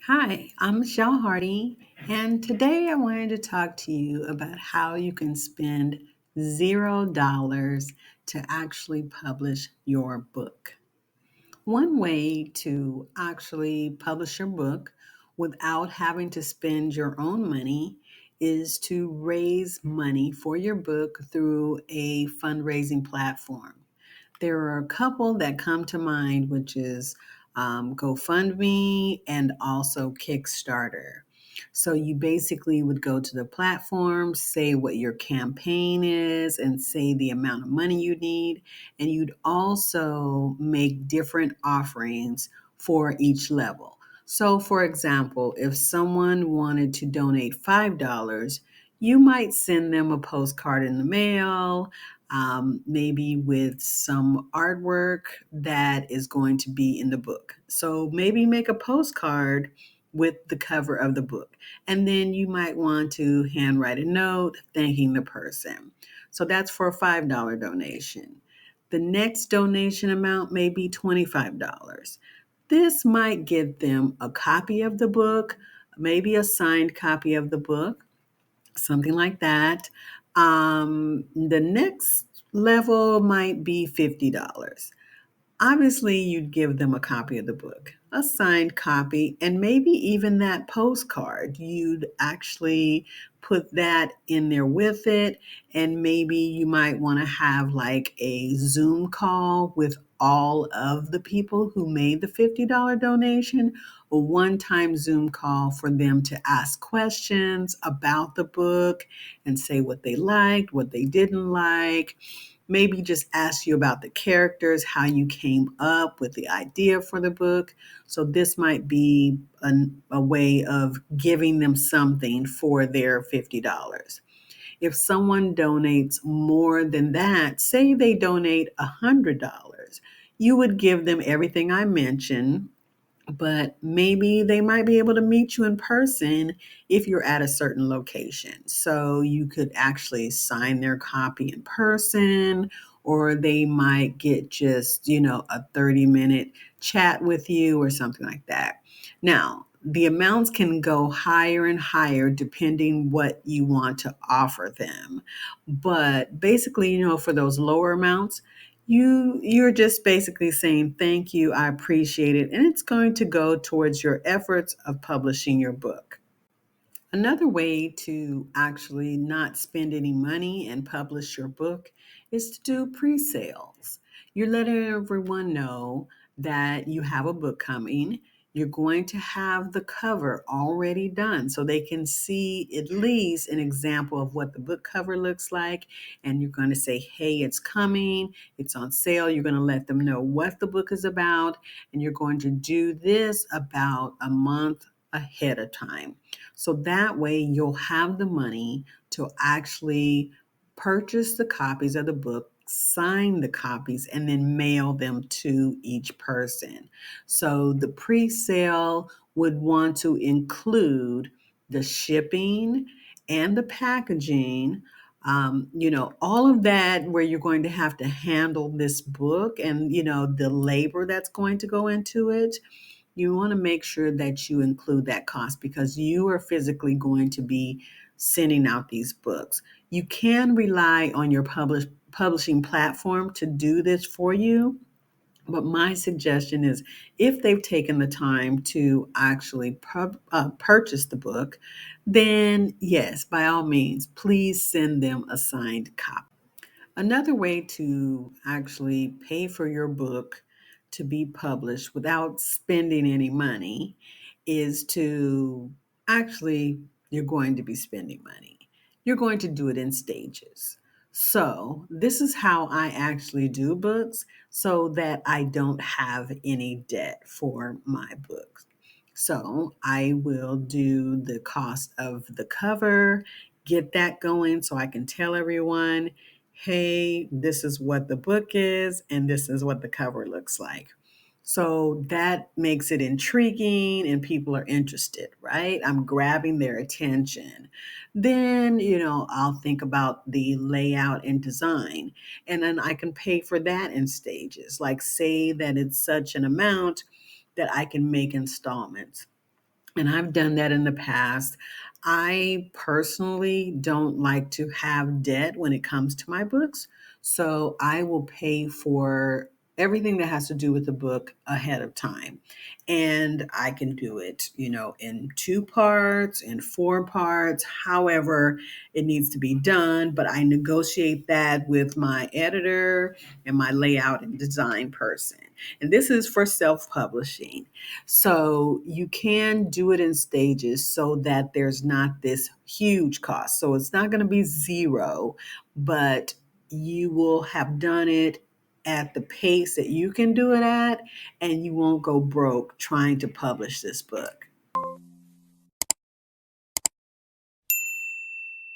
Hi, I'm Michelle Hardy, and today I wanted to talk to you about how you can spend $0 to actually publish your book. One way to actually publish your book without having to spend your own money is to raise money for your book through a fundraising platform. There are a couple that come to mind, which is GoFundMe and also Kickstarter. So you basically would go to the platform, say what your campaign is, and say the amount of money you need. And you'd also make different offerings for each level. So, for example, if someone wanted to donate $5, you might send them a postcard in the mail, maybe with some artwork that is going to be in the book. So maybe make a postcard with the cover of the book. And then you might want to handwrite a note thanking the person. So that's for a $5 donation. The next donation amount may be $25. This might give them a copy of the book, maybe a signed copy of the book, something like that. The next level might be $50. Obviously, you'd give them a copy of the book, a signed copy, and maybe even that postcard. You'd actually put that in there with it. And maybe you might want to have like a Zoom call with all of the people who made the $50 donation, a one time Zoom call for them to ask questions about the book and say what they liked, what they didn't like, maybe just ask you about the characters, how you came up with the idea for the book. So this might be a way of giving them something for their $50. If someone donates more than that, say they donate $100, you would give them everything I mentioned, but maybe they might be able to meet you in person if you're at a certain location. So you could actually sign their copy in person, or they might get just, a 30-minute chat with you or something like that. Now, the amounts can go higher and higher depending what you want to offer them. But basically, for those lower amounts, you're just basically saying thank you, I appreciate it, and it's going to go towards your efforts of publishing your book. Another way to actually not spend any money and publish your book is to do pre-sales. You're letting everyone know that you have a book coming. You're going to have the cover already done so they can see at least an example of what the book cover looks like. And you're going to say, hey, it's coming, it's on sale. You're going to let them know what the book is about. And you're going to do this about a month ahead of time. So that way you'll have the money to actually purchase the copies of the book, sign the copies, and then mail them to each person. So the pre sale would want to include the shipping and the packaging. All of that where you're going to have to handle this book and, the labor that's going to go into it. You want to make sure that you include that cost because you are physically going to be sending out these books. You can rely on your publishing platform to do this for you. But my suggestion is if they've taken the time to actually purchase the book, then yes, by all means, please send them a signed copy. Another way to actually pay for your book to be published without spending any money is to actually, you're going to be spending money. You're going to do it in stages. So, this is how I actually do books so that I don't have any debt for my books. So, I will do the cost of the cover, get that going so I can tell everyone, hey, this is what the book is, and this is what the cover looks like. So that makes it intriguing and people are interested, right? I'm grabbing their attention. Then, I'll think about the layout and design, and then I can pay for that in stages. Like, say that it's such an amount that I can make installments. And I've done that in the past. I personally don't like to have debt when it comes to my books. So I will pay for everything that has to do with the book ahead of time. And I can do it, in 2 parts, in 4 parts, however it needs to be done. But I negotiate that with my editor and my layout and design person. And this is for self publishing. So you can do it in stages so that there's not this huge cost. So it's not going to be zero, but you will have done it at the pace that you can do it at, and you won't go broke trying to publish this book.